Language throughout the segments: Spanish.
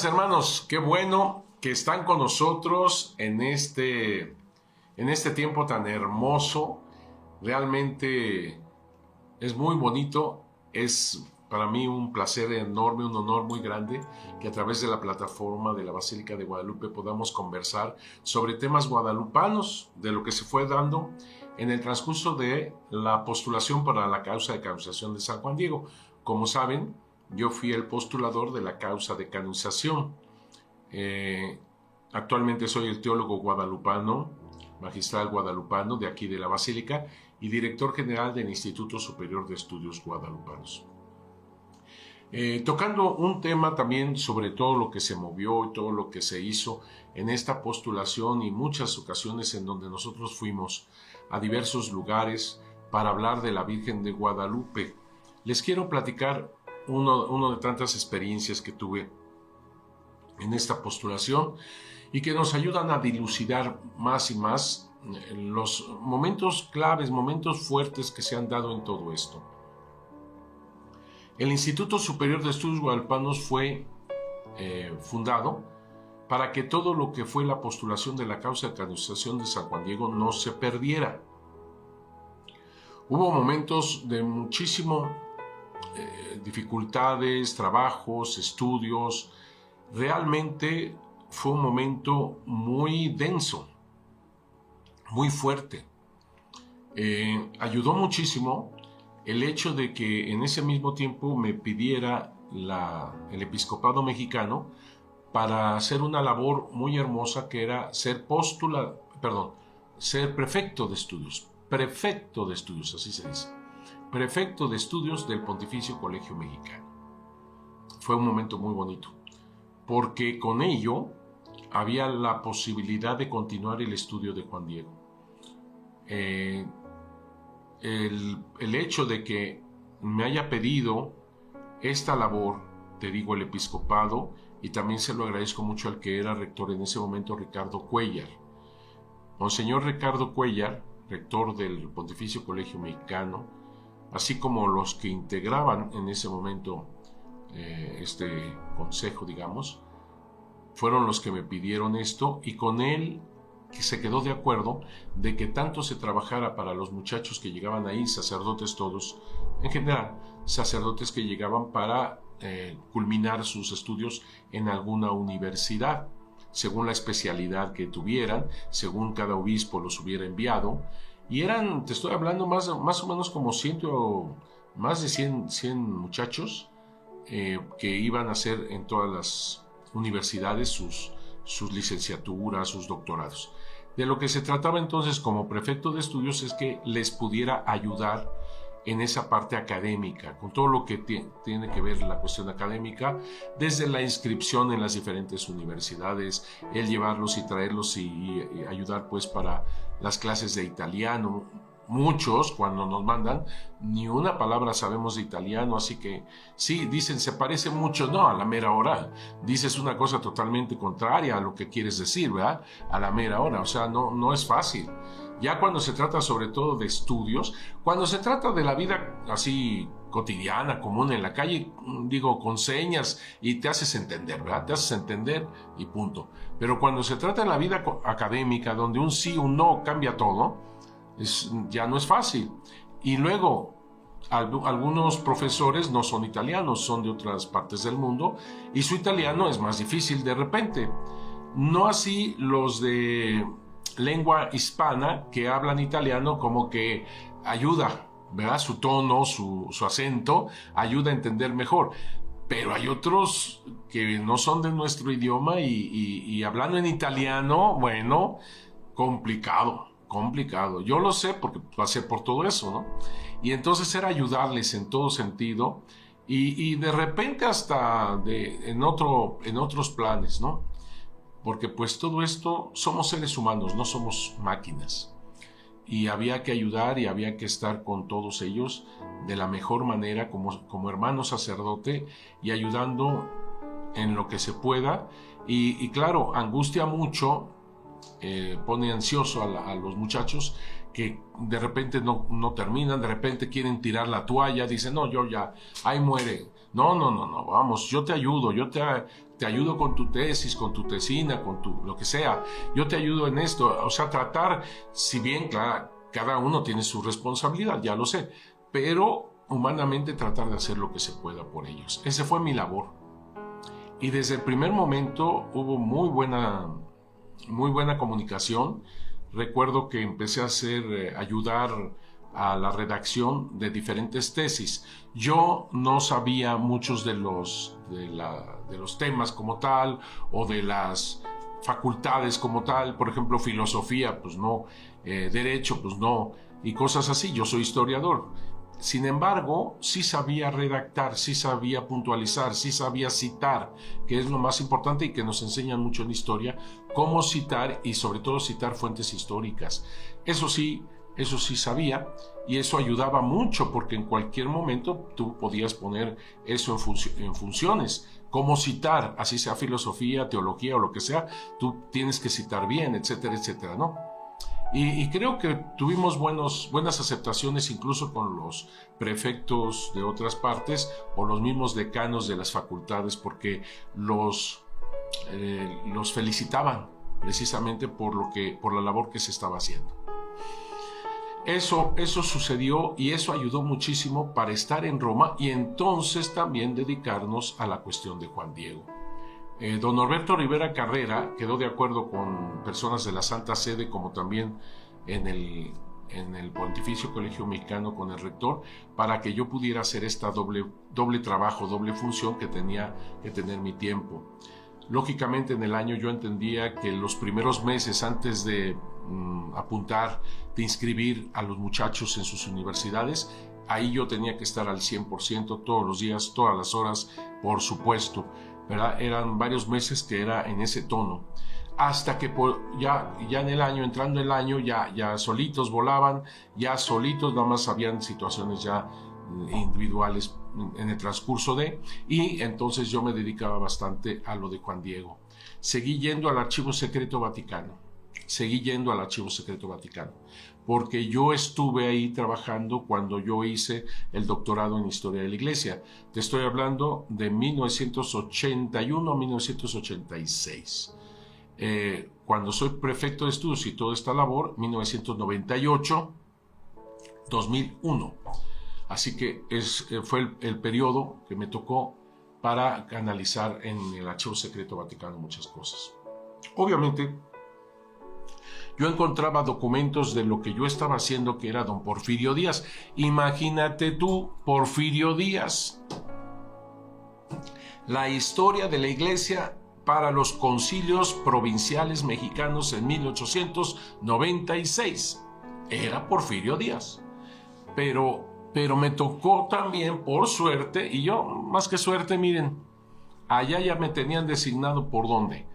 días, hermanos. Qué bueno que están con nosotros en este tiempo tan hermoso. Realmente es muy bonito. Es para mí un placer enorme, un honor muy grande que a través de la plataforma de la Basílica de Guadalupe podamos conversar sobre temas guadalupanos, de lo que se fue dando en el transcurso de la postulación para la causa de canonización de San Juan Diego. Como saben, yo fui el postulador de la causa de canonización. Actualmente soy el teólogo guadalupano, magistral guadalupano de aquí de la Basílica y director general del Instituto Superior de Estudios Guadalupanos. Tocando un tema también sobre todo lo que se movió y todo lo que se hizo en esta postulación y muchas ocasiones en donde nosotros fuimos a diversos lugares para hablar de la Virgen de Guadalupe. Les quiero platicar uno de tantas experiencias que tuve en esta postulación y que nos ayudan a dilucidar más y más los momentos claves, momentos fuertes que se han dado en todo esto. El Instituto Superior de Estudios Guadalupanos fue fundado para que todo lo que fue la postulación de la causa de canonización de San Juan Diego no se perdiera. Hubo momentos de muchísimo dificultades, trabajos, estudios. Realmente fue un momento muy denso, muy fuerte. Ayudó muchísimo el hecho de que en ese mismo tiempo me pidiera el episcopado mexicano para hacer una labor muy hermosa que era ser prefecto de estudios, así se dice, prefecto de estudios del Pontificio Colegio Mexicano. Fue un momento muy bonito, porque con ello había la posibilidad de continuar el estudio de Juan Diego. El hecho de que me haya pedido esta labor, te digo, el episcopado, y también se lo agradezco mucho al que era rector en ese momento, Ricardo Cuéllar. Monseñor Ricardo Cuéllar, rector del Pontificio Colegio Mexicano, así como los que integraban en ese momento este consejo, digamos, fueron los que me pidieron esto, y con él que se quedó de acuerdo de que tanto se trabajara para los muchachos que llegaban ahí, sacerdotes todos, en general, sacerdotes que llegaban para culminar sus estudios en alguna universidad, según la especialidad que tuvieran, según cada obispo los hubiera enviado, y eran, te estoy hablando, más o menos como más de 100 muchachos que iban a hacer en todas las universidades sus licenciaturas, sus doctorados. De lo que se trataba entonces como prefecto de estudios es que les pudiera ayudar en esa parte académica, con todo lo que tiene que ver la cuestión académica, desde la inscripción en las diferentes universidades, el llevarlos y traerlos y ayudar pues para las clases de italiano. Muchos, cuando nos mandan, ni una palabra sabemos de italiano, así que sí, dicen, se parece mucho, no, a la mera hora, dices una cosa totalmente contraria a lo que quieres decir, ¿verdad? A la mera hora, o sea, no es fácil. Ya cuando se trata sobre todo de estudios, cuando se trata de la vida así cotidiana, común en la calle, digo, con señas y te haces entender, ¿verdad? Te haces entender y punto. Pero cuando se trata de la vida académica, donde un sí, un no cambia todo, ya no es fácil. Y luego algunos profesores no son italianos, son de otras partes del mundo, y su italiano es más difícil de repente. No así los de lengua hispana que hablan italiano, como que ayuda, ¿verdad? Su tono, su acento ayuda a entender mejor. Pero hay otros que no son de nuestro idioma y hablando en italiano, bueno, complicado. Yo lo sé porque pasé por todo eso, ¿no? Y entonces era ayudarles en todo sentido y de repente hasta en otros planes, ¿no? Porque pues todo esto, somos seres humanos, no somos máquinas. Y había que ayudar y había que estar con todos ellos de la mejor manera como hermano sacerdote y ayudando en lo que se pueda. Y claro, angustia mucho, pone ansioso a los muchachos que de repente no terminan, de repente quieren tirar la toalla, dicen, no, yo ya, ahí muere. No, vamos, yo te ayudo, yo te te ayudo con tu tesis, con tu tesina, con tu lo que sea, yo te ayudo en esto, o sea, tratar, si bien, claro, cada uno tiene su responsabilidad, ya lo sé, pero humanamente tratar de hacer lo que se pueda por ellos. Esa fue mi labor. Y desde el primer momento hubo muy buena comunicación. Recuerdo que empecé a ayudar a la redacción de diferentes tesis. Yo no sabía muchos de los temas como tal, o de las facultades como tal, por ejemplo, filosofía, pues no, derecho, pues no, y cosas así. Yo soy historiador. Sin embargo, sí sabía redactar, sí sabía puntualizar, sí sabía citar, que es lo más importante y que nos enseñan mucho en historia, cómo citar y sobre todo citar fuentes históricas. Eso sí sabía, y eso ayudaba mucho porque en cualquier momento tú podías poner eso en funciones. Cómo citar, así sea filosofía, teología o lo que sea, tú tienes que citar bien, etcétera, etcétera, ¿no? Y creo que tuvimos buenas aceptaciones incluso con los prefectos de otras partes o los mismos decanos de las facultades, porque los felicitaban precisamente por la labor que se estaba haciendo. Eso sucedió y eso ayudó muchísimo para estar en Roma y entonces también dedicarnos a la cuestión de Juan Diego. Don Norberto Rivera Carrera quedó de acuerdo con personas de la Santa Sede, como también en el Pontificio Colegio Mexicano con el rector, para que yo pudiera hacer esta doble trabajo, doble función que tenía que tener mi tiempo. Lógicamente en el año yo entendía que los primeros meses antes de de inscribir a los muchachos en sus universidades, ahí yo tenía que estar al 100% todos los días, todas las horas, por supuesto, ¿verdad? Eran varios meses que era en ese tono, hasta que ya en el año, entrando el año, ya solitos volaban, ya solitos, nada más habían situaciones ya individuales en el transcurso y entonces yo me dedicaba bastante a lo de Juan Diego. Seguí yendo al Archivo Secreto Vaticano, porque yo estuve ahí trabajando cuando yo hice el doctorado en Historia de la Iglesia. Te estoy hablando de 1981 a 1986. Cuando soy prefecto de estudios y toda esta labor, 1998, 2001. Así que fue el periodo que me tocó para analizar en el Archivo Secreto Vaticano muchas cosas. Obviamente, yo encontraba documentos de lo que yo estaba haciendo, que era don Porfirio Díaz. Imagínate tú, Porfirio Díaz. La historia de la Iglesia para los concilios provinciales mexicanos en 1896. Era Porfirio Díaz. Pero me tocó también, por suerte, y yo, más que suerte, miren, allá ya me tenían designado por dónde.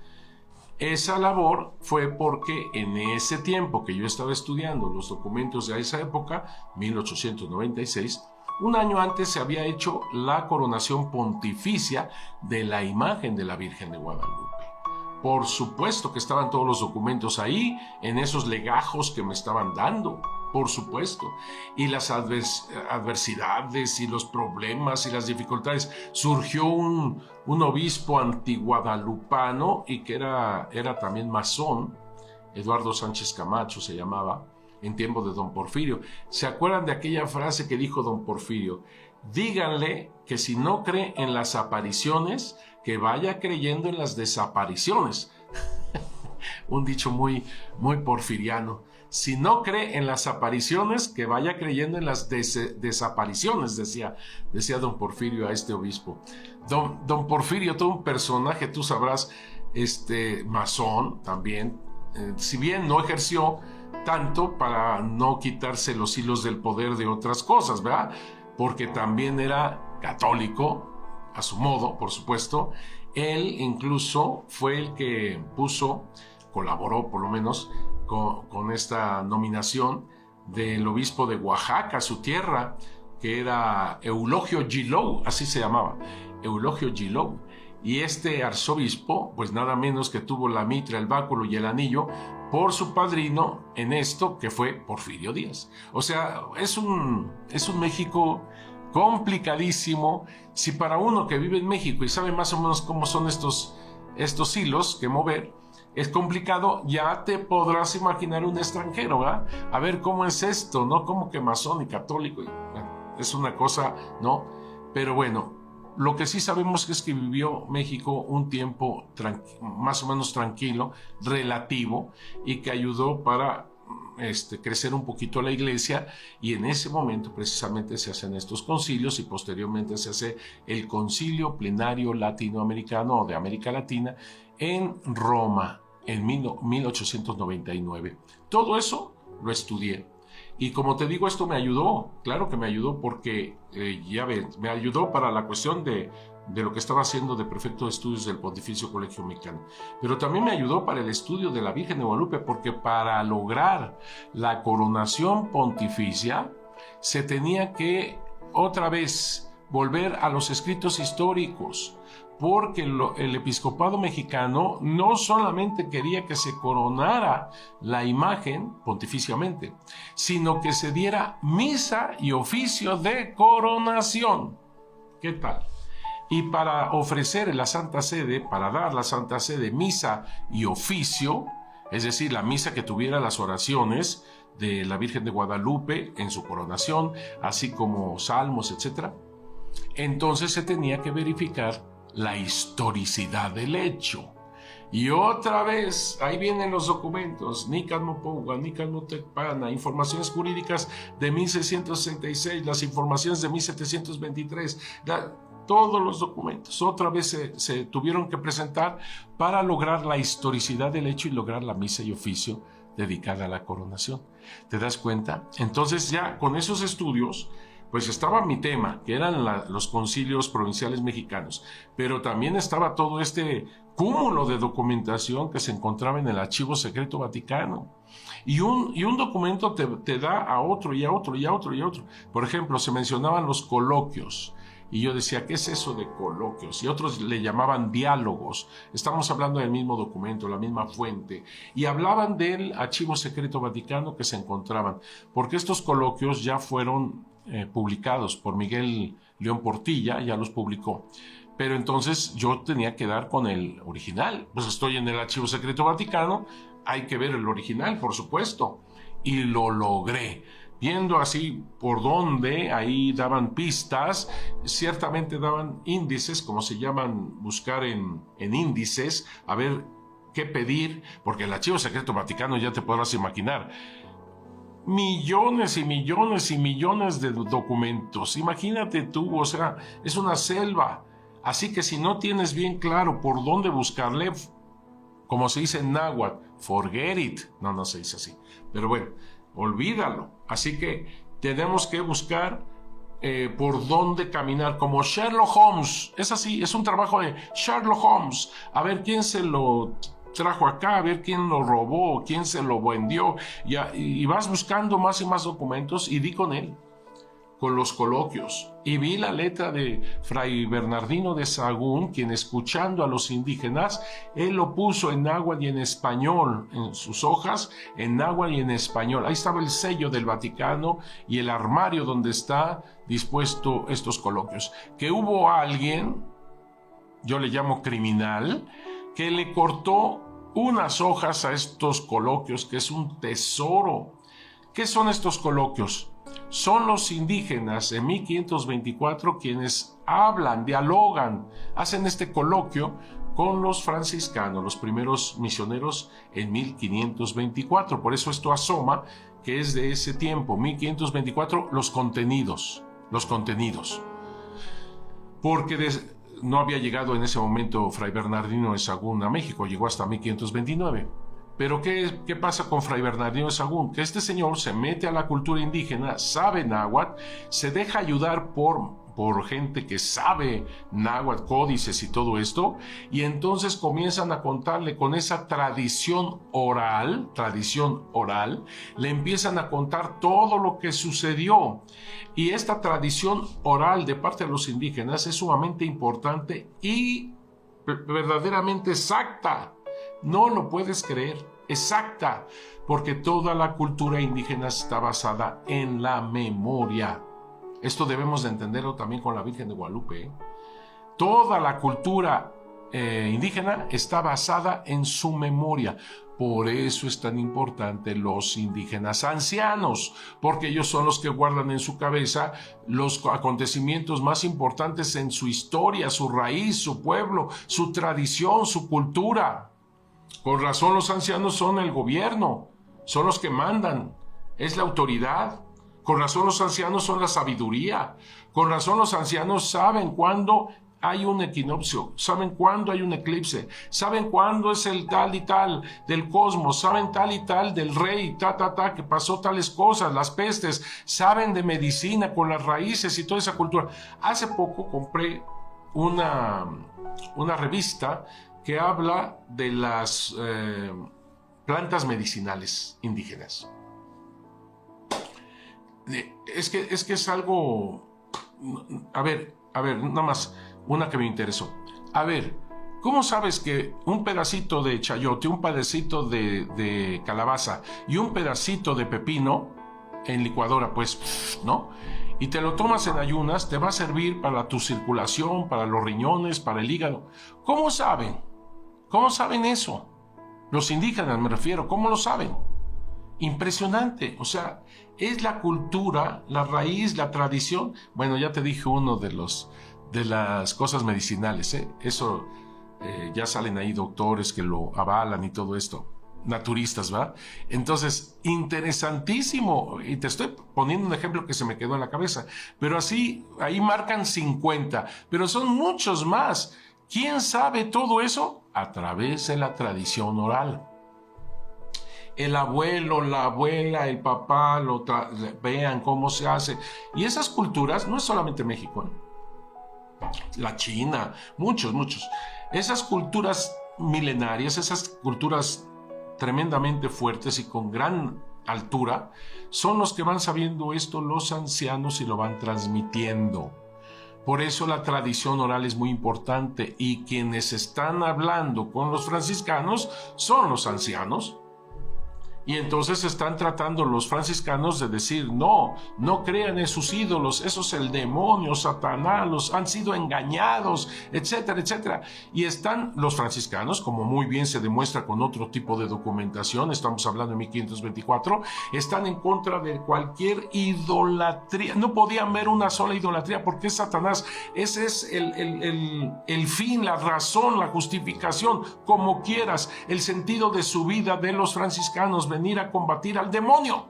Esa labor fue porque en ese tiempo que yo estaba estudiando los documentos de esa época, 1896, un año antes se había hecho la coronación pontificia de la imagen de la Virgen de Guadalupe. Por supuesto que estaban todos los documentos ahí, en esos legajos que me estaban dando, por supuesto. Y las adversidades y los problemas y las dificultades. Surgió un obispo antiguadalupano y que era también masón, Eduardo Sánchez Camacho se llamaba, en tiempo de don Porfirio. ¿Se acuerdan de aquella frase que dijo don Porfirio? Díganle que si no cree en las apariciones, que vaya creyendo en las desapariciones. Un dicho muy porfiriano. Si no cree en las apariciones, que vaya creyendo en las desapariciones, decía don Porfirio a este obispo. Don Porfirio, todo un personaje, tú sabrás, masón también, si bien no ejerció tanto para no quitarse los hilos del poder de otras cosas, ¿verdad? Porque también era católico, a su modo, por supuesto. Él incluso fue el que colaboró por lo menos con esta nominación del obispo de Oaxaca, su tierra, que era Eulogio Gilou, así se llamaba, Eulogio Gilou. Y este arzobispo, pues nada menos que tuvo la mitra, el báculo y el anillo por su padrino en esto, que fue Porfirio Díaz. O sea, es un México complicadísimo. Si para uno que vive en México y sabe más o menos cómo son estos hilos que mover, es complicado, ya te podrás imaginar un extranjero, ¿verdad? A ver cómo es esto, ¿no? Como que masón y católico, bueno, es una cosa, ¿no? Pero bueno, lo que sí sabemos es que vivió México un tiempo más o menos tranquilo, relativo, y que ayudó para crecer un poquito la iglesia, y en ese momento precisamente se hacen estos concilios y posteriormente se hace el Concilio Plenario Latinoamericano o de América Latina en Roma en 1899. Todo eso lo estudié. Y como te digo, esto me ayudó, claro que me ayudó porque, ya ves, me ayudó para la cuestión de lo que estaba haciendo de prefecto de estudios del Pontificio Colegio Mexicano. Pero también me ayudó para el estudio de la Virgen de Guadalupe, porque para lograr la coronación pontificia se tenía que otra vez volver a los escritos históricos, porque el episcopado mexicano no solamente quería que se coronara la imagen pontificiamente, sino que se diera misa y oficio de coronación. ¿Qué tal? Y para ofrecer la Santa Sede, para dar la Santa Sede, misa y oficio, es decir, la misa que tuviera las oraciones de la Virgen de Guadalupe en su coronación, así como salmos, etc., entonces se tenía que verificar la historicidad del hecho. Y otra vez, ahí vienen los documentos, Nican Mopouga, Nican Motecpana, informaciones jurídicas de 1666, las informaciones de 1723, todos los documentos otra vez se tuvieron que presentar para lograr la historicidad del hecho y lograr la misa y oficio dedicada a la coronación. ¿Te das cuenta? Entonces ya con esos estudios, pues estaba mi tema, que eran los concilios provinciales mexicanos, pero también estaba todo este cúmulo de documentación que se encontraba en el Archivo Secreto Vaticano. Y un documento te da a otro y a otro y a otro y a otro. Por ejemplo, se mencionaban los coloquios. Y yo decía, ¿qué es eso de coloquios? Y otros le llamaban diálogos. Estamos hablando del mismo documento, la misma fuente. Y hablaban del Archivo Secreto Vaticano que se encontraban, porque estos coloquios ya fueron publicados por Miguel León Portilla, ya los publicó. Pero entonces yo tenía que dar con el original. Pues estoy en el Archivo Secreto Vaticano, hay que ver el original, por supuesto. Y lo logré. Viendo así por dónde, ahí daban pistas, ciertamente daban índices, como se llaman, buscar en índices, a ver qué pedir, porque el Archivo Secreto Vaticano ya te podrás imaginar, millones y millones y millones de documentos. Imagínate tú, o sea, es una selva. Así que si no tienes bien claro por dónde buscarle, como se dice en náhuatl, forget it. No se dice así. Pero bueno, olvídalo. Así que tenemos que buscar por dónde caminar, como Sherlock Holmes. Es así, es un trabajo de Sherlock Holmes. A ver quién se lo trajo acá, a ver quién lo robó, quién se lo vendió. Y vas buscando más y más documentos y di con él, con los coloquios. Y vi la letra de Fray Bernardino de Sahagún, quien, escuchando a los indígenas, él lo puso en náhuatl y en español, en sus hojas, en náhuatl y en español. Ahí estaba el sello del Vaticano y el armario donde está dispuesto estos coloquios. Que hubo alguien, yo le llamo criminal, que le cortó unas hojas a estos coloquios, que es un tesoro. ¿Qué son estos coloquios? Son los indígenas en 1524 quienes hablan, dialogan, hacen este coloquio con los franciscanos, los primeros misioneros en 1524. Por eso esto asoma que es de ese tiempo, 1524, los contenidos. Porque no había llegado en ese momento Fray Bernardino de Sahagún a México, llegó hasta 1529. Pero ¿qué pasa con Fray Bernardino de Sahagún? Que este señor se mete a la cultura indígena, sabe náhuatl, se deja ayudar por gente que sabe náhuatl, códices y todo esto, y entonces comienzan a contarle con esa tradición oral, le empiezan a contar todo lo que sucedió. Y esta tradición oral de parte de los indígenas es sumamente importante y verdaderamente exacta. No lo puedes creer, exacta, porque toda la cultura indígena está basada en la memoria. Esto debemos de entenderlo también con la Virgen de Guadalupe, ¿eh? Toda la cultura indígena está basada en su memoria. Por eso es tan importante los indígenas ancianos, porque ellos son los que guardan en su cabeza los acontecimientos más importantes en su historia, su raíz, su pueblo, su tradición, su cultura. Con razón los ancianos son el gobierno, son los que mandan, es la autoridad. Con razón los ancianos son la sabiduría. Con razón los ancianos saben cuándo hay un equinoccio, saben cuándo hay un eclipse, saben cuándo es el tal y tal del cosmos, saben tal y tal del rey, que pasó tales cosas, las pestes, saben de medicina con las raíces y toda esa cultura. Hace poco compré una revista que habla de las plantas medicinales indígenas. Es que es algo... A ver, nada más, una que me interesó. A ver, ¿cómo sabes que un pedacito de chayote, un pedacito de calabaza y un pedacito de pepino en licuadora, pues, ¿no? Y te lo tomas en ayunas, te va a servir para tu circulación, para los riñones, para el hígado. ¿Cómo saben? ¿Cómo saben eso? Los indígenas me refiero, ¿cómo lo saben? Impresionante, o sea, es la cultura, la raíz, la tradición. Bueno, ya te dije uno de las cosas medicinales, ¿eh? Eso ya salen ahí doctores que lo avalan y todo esto, naturistas, ¿va? Entonces, interesantísimo, y te estoy poniendo un ejemplo que se me quedó en la cabeza, pero así, ahí marcan 50, pero son muchos más. ¿Quién sabe todo eso? A través de la tradición oral. El abuelo, la abuela, el papá, vean cómo se hace. Y esas culturas, no es solamente México, ¿eh? La China, muchos. Esas culturas milenarias, esas culturas tremendamente fuertes y con gran altura, son los que van sabiendo esto los ancianos y lo van transmitiendo. Por eso la tradición oral es muy importante y quienes están hablando con los franciscanos son los ancianos. Y entonces están tratando los franciscanos de decir, no crean en sus ídolos, eso es el demonio, Satanás, los han sido engañados, etcétera, etcétera. Y están los franciscanos, como muy bien se demuestra con otro tipo de documentación, estamos hablando de 1524, están en contra de cualquier idolatría. No podían ver una sola idolatría porque es Satanás. Ese es el fin, la razón, la justificación, como quieras, el sentido de su vida de los franciscanos, venir a combatir al demonio.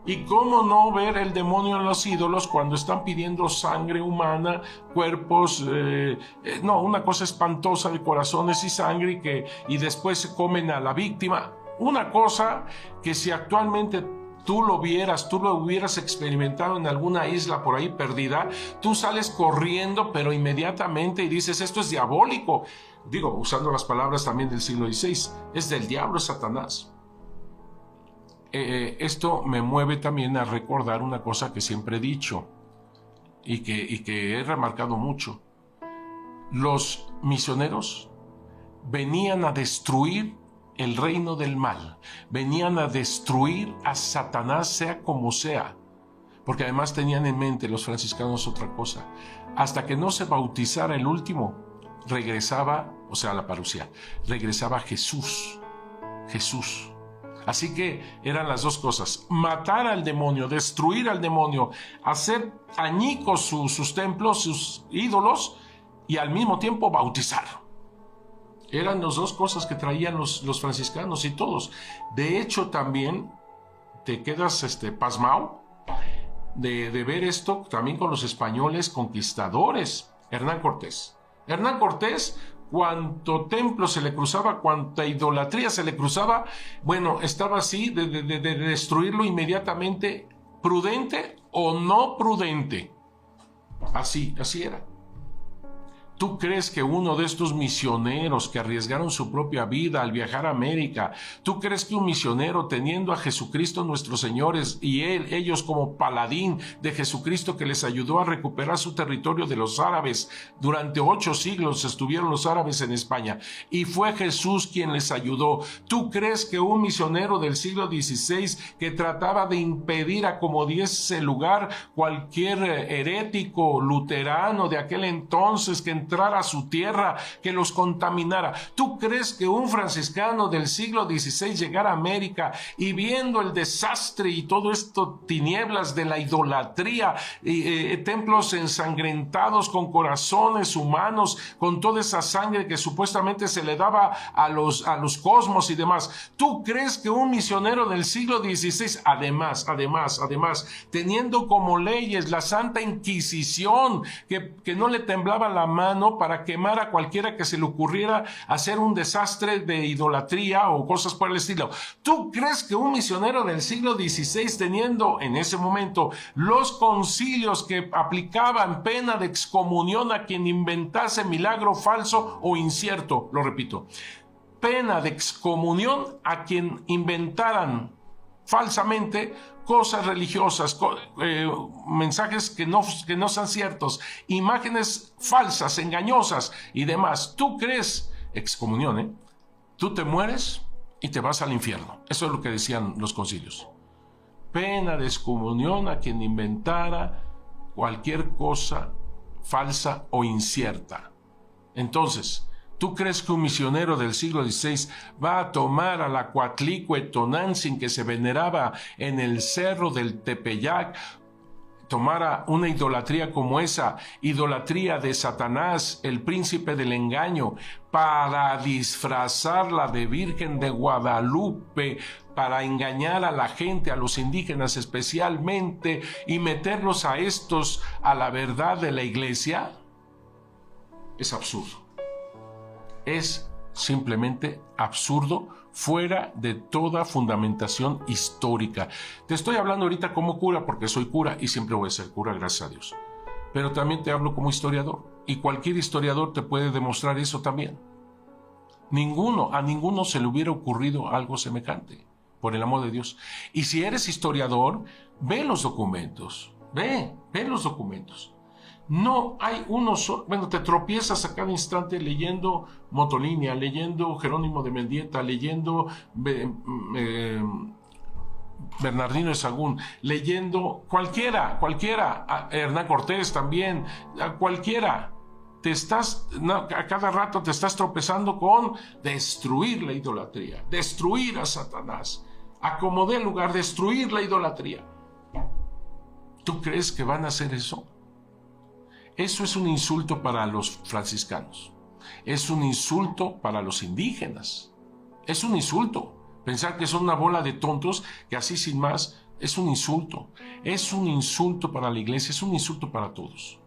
¿Y cómo no ver el demonio en los ídolos cuando están pidiendo sangre humana, cuerpos, una cosa espantosa de corazones y sangre y después se comen a la víctima? Una cosa que si actualmente tú lo hubieras experimentado en alguna isla por ahí perdida, tú sales corriendo, pero inmediatamente, y dices, esto es diabólico. Digo, usando las palabras también del siglo XVI, es del diablo, es Satanás. Esto me mueve también a recordar una cosa que siempre he dicho y que he remarcado mucho. Los misioneros venían a destruir el reino del mal, venían a destruir a Satanás sea como sea, porque además tenían en mente los franciscanos otra cosa. Hasta que no se bautizara el último, regresaba, o sea, la parucía, regresaba Jesús. Así que eran las dos cosas: matar al demonio, destruir al demonio, hacer añicos sus templos, sus ídolos, y al mismo tiempo bautizar. Eran las dos cosas que traían los franciscanos y todos. De hecho, también te quedas pasmado de ver esto también con los españoles conquistadores. Hernán Cortés, cuánto templo se le cruzaba, cuánta idolatría se le cruzaba, bueno, estaba así de destruirlo inmediatamente, prudente o no prudente. Así era. ¿Tú crees que uno de estos misioneros que arriesgaron su propia vida al viajar a América, tú crees que un misionero teniendo a Jesucristo nuestro Señor y ellos como paladín de Jesucristo que les ayudó a recuperar su territorio de los árabes? Durante 8 siglos estuvieron los árabes en España y fue Jesús quien les ayudó. ¿Tú crees que un misionero del siglo XVI que trataba de impedir a como diese lugar cualquier herético luterano de aquel entonces que entrara a su tierra, que los contaminara? ¿Tú crees que un franciscano del siglo XVI llegara a América y viendo el desastre y todo esto, tinieblas de la idolatría, templos ensangrentados con corazones humanos, con toda esa sangre que supuestamente se le daba a los cosmos y demás? ¿Tú crees que un misionero del siglo XVI, además, teniendo como leyes la Santa Inquisición, que no le temblaba la mano para quemar a cualquiera que se le ocurriera hacer un desastre de idolatría o cosas por el estilo? ¿Tú crees que un misionero del siglo XVI, teniendo en ese momento los concilios que aplicaban pena de excomunión a quien inventase milagro falso o incierto, lo repito, pena de excomunión a quien inventaran falsamente cosas religiosas, mensajes que no sean ciertos, imágenes falsas, engañosas y demás? ¿Tú crees, excomunión, tú te mueres y te vas al infierno? Eso es lo que decían los concilios. Pena de excomunión a quien inventara cualquier cosa falsa o incierta. Entonces, ¿tú crees que un misionero del siglo XVI va a tomar a la Coatlicue Tonantzin que se veneraba en el cerro del Tepeyac, tomara una idolatría como esa, idolatría de Satanás, el príncipe del engaño, para disfrazarla de Virgen de Guadalupe, para engañar a la gente, a los indígenas especialmente, y meterlos a estos a la verdad de la iglesia? Es absurdo. Es simplemente absurdo, fuera de toda fundamentación histórica. Te estoy hablando ahorita como cura porque soy cura y siempre voy a ser cura, gracias a Dios. Pero también te hablo como historiador y cualquier historiador te puede demostrar eso también. A ninguno se le hubiera ocurrido algo semejante, por el amor de Dios. Y si eres historiador, ve los documentos, ve los documentos. No hay uno solo. Bueno, te tropiezas a cada instante leyendo Motolinia, leyendo Jerónimo de Mendieta, leyendo Bernardino de Sahagún, leyendo cualquiera, Hernán Cortés también, cualquiera. A cada rato te estás tropezando con destruir la idolatría, destruir a Satanás, acomodar el lugar, destruir la idolatría. ¿Tú crees que van a hacer eso? Eso es un insulto para los franciscanos, es un insulto para los indígenas, es un insulto. Pensar que son una bola de tontos que así sin más, es un insulto para la iglesia, es un insulto para todos.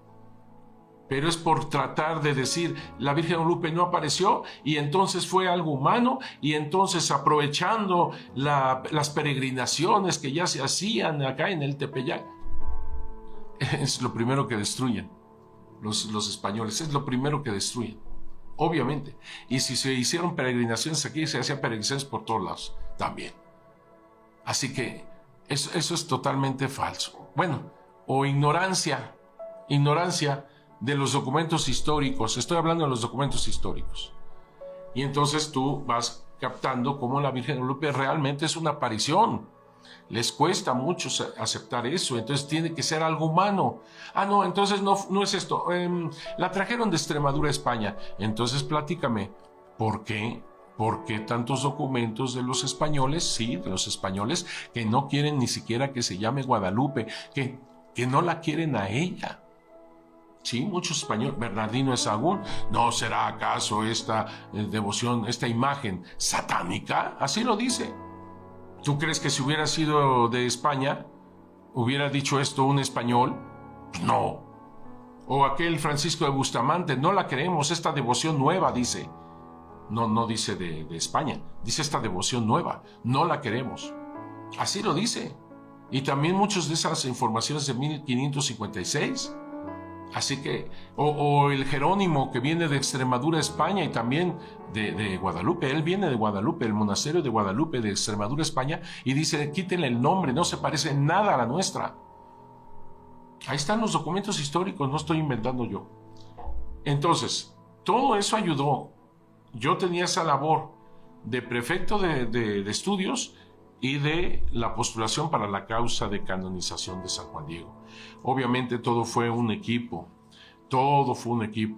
Pero es por tratar de decir, la Virgen Guadalupe no apareció y entonces fue algo humano, y entonces aprovechando las peregrinaciones que ya se hacían acá en el Tepeyac, es lo primero que destruyen. Los españoles, es lo primero que destruyen, obviamente. Y si se hicieron peregrinaciones aquí, se hacían peregrinaciones por todos lados también. Así que eso es totalmente falso. Bueno, o ignorancia de los documentos históricos. Estoy hablando de los documentos históricos. Y entonces tú vas captando cómo la Virgen de Guadalupe realmente es una aparición. Les cuesta mucho aceptar eso, entonces tiene que ser algo humano. No, entonces no es esto. La trajeron de Extremadura a España. Entonces platícame, ¿por qué? ¿Por qué tantos documentos de los españoles? Sí, de los españoles que no quieren ni siquiera que se llame Guadalupe, que no la quieren a ella. Sí, muchos españoles. Bernardino de Sahagún, ¿no será acaso esta devoción, esta imagen satánica? Así lo dice. ¿Tú crees que si hubiera sido de España, hubiera dicho esto un español? No. O aquel Francisco de Bustamante, no la creemos, esta devoción nueva, dice. No dice de España, dice esta devoción nueva, no la queremos. Así lo dice. Y también muchas de esas informaciones de 1556. Así que, o el Jerónimo, que viene de Extremadura, España, y también de Guadalupe. Él viene de Guadalupe, el monasterio de Guadalupe, de Extremadura, España, y dice, quítenle el nombre, no se parece en nada a la nuestra. Ahí están los documentos históricos, no estoy inventando yo. Entonces, todo eso ayudó. Yo tenía esa labor de prefecto de estudios y de la postulación para la causa de canonización de San Juan Diego. Obviamente todo fue un equipo,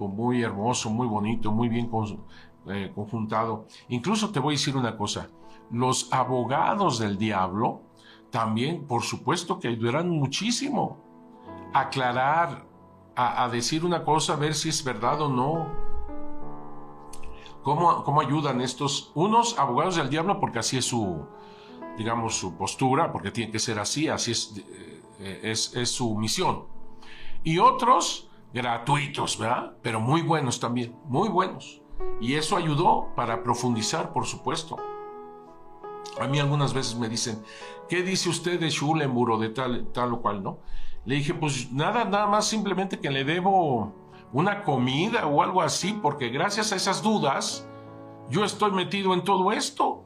muy hermoso, muy bonito, muy bien conjuntado. Incluso te voy a decir una cosa, los abogados del diablo también, por supuesto que ayudarán muchísimo a aclarar, a decir una cosa, a ver si es verdad o no. ¿Cómo ayudan estos, unos abogados del diablo? Porque así es su, digamos, su postura, porque tiene que ser así es su misión. Y otros gratuitos, ¿verdad? Pero muy buenos también, muy buenos. Y eso ayudó para profundizar, por supuesto. A mí algunas veces me dicen, ¿qué dice usted de Schulenburg o de tal o cual, no? Le dije, pues nada más, simplemente que le debo una comida o algo así, porque gracias a esas dudas yo estoy metido en todo esto.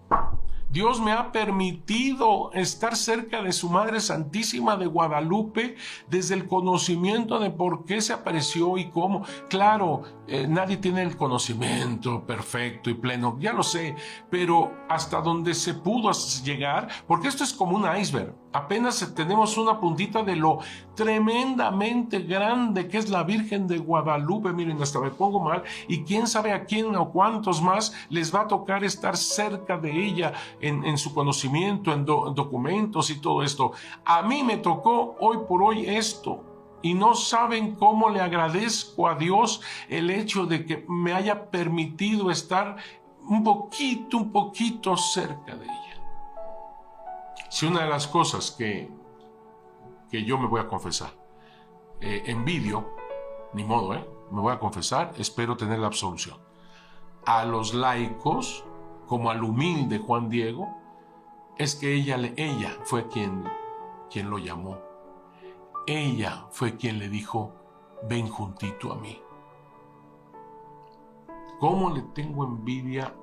Dios me ha permitido estar cerca de su Madre Santísima de Guadalupe desde el conocimiento de por qué se apareció y cómo. Claro, nadie tiene el conocimiento perfecto y pleno, ya lo sé, pero hasta donde se pudo llegar, porque esto es como un iceberg, apenas tenemos una puntita de lo tremendamente grande que es la Virgen de Guadalupe. Miren, hasta me pongo mal, y quién sabe a quién o cuántos más les va a tocar estar cerca de ella en su conocimiento, en documentos y todo esto. A mí me tocó hoy por hoy esto, y no saben cómo le agradezco a Dios el hecho de que me haya permitido estar un poquito cerca de ella. Si una de las cosas que yo me voy a confesar, envidio, ni modo, me voy a confesar, espero tener la absolución. A los laicos, como al humilde Juan Diego, es que ella fue quien lo llamó. Ella fue quien le dijo, ven juntito a mí. ¿Cómo le tengo envidia?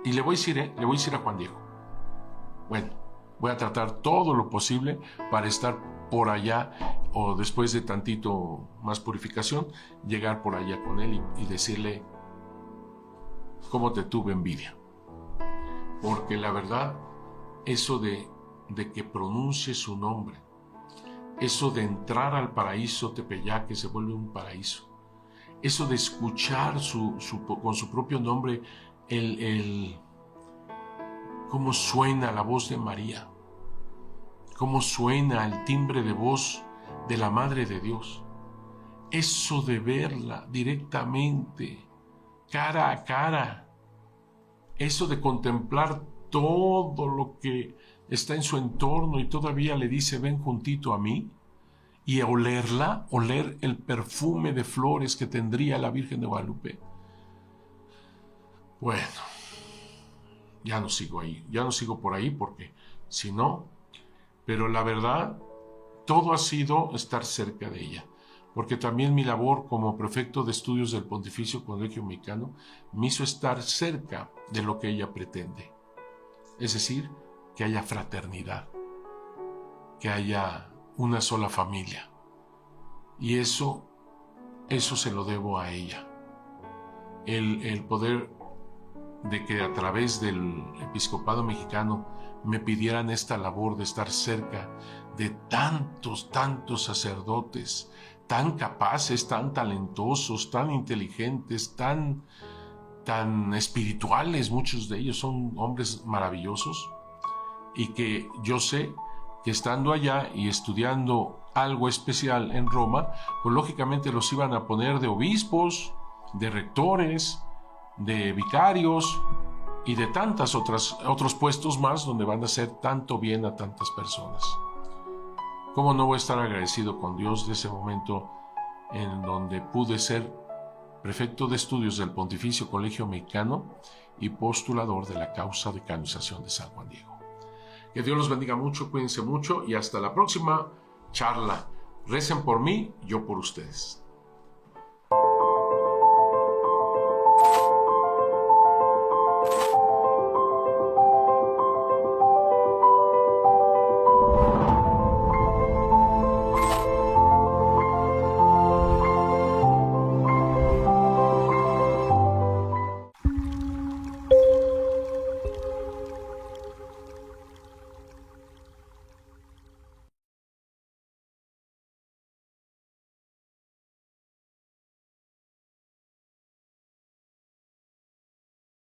Y le voy a decir a Juan Diego, bueno, voy a tratar todo lo posible para estar por allá, o después de tantito más purificación, llegar por allá con él y decirle cómo te tuve envidia. Porque la verdad, eso de que pronuncie su nombre, eso de entrar al paraíso Tepeyac, que se vuelve un paraíso, eso de escuchar con su propio nombre cómo suena la voz de María, cómo suena el timbre de voz de la Madre de Dios, eso de verla directamente, cara a cara, eso de contemplar todo lo que está en su entorno y todavía le dice, ven juntito a mí, y a oler el perfume de flores que tendría la Virgen de Guadalupe. Bueno, ya no sigo por ahí porque si no, pero la verdad, todo ha sido estar cerca de ella, porque también mi labor como prefecto de estudios del Pontificio Colegio Mexicano me hizo estar cerca de lo que ella pretende, es decir, que haya fraternidad, que haya una sola familia, y eso se lo debo a ella, el poder de que a través del episcopado mexicano me pidieran esta labor de estar cerca de tantos sacerdotes, tan capaces, tan talentosos, tan inteligentes, tan espirituales. Muchos de ellos son hombres maravillosos, y que yo sé que estando allá y estudiando algo especial en Roma, pues lógicamente los iban a poner de obispos, de rectores, de vicarios y de otros puestos más donde van a hacer tanto bien a tantas personas. ¿Cómo no voy a estar agradecido con Dios de ese momento en donde pude ser prefecto de estudios del Pontificio Colegio Mexicano y postulador de la causa de canonización de San Juan Diego? Que Dios los bendiga mucho, cuídense mucho y hasta la próxima charla. Recen por mí, yo por ustedes.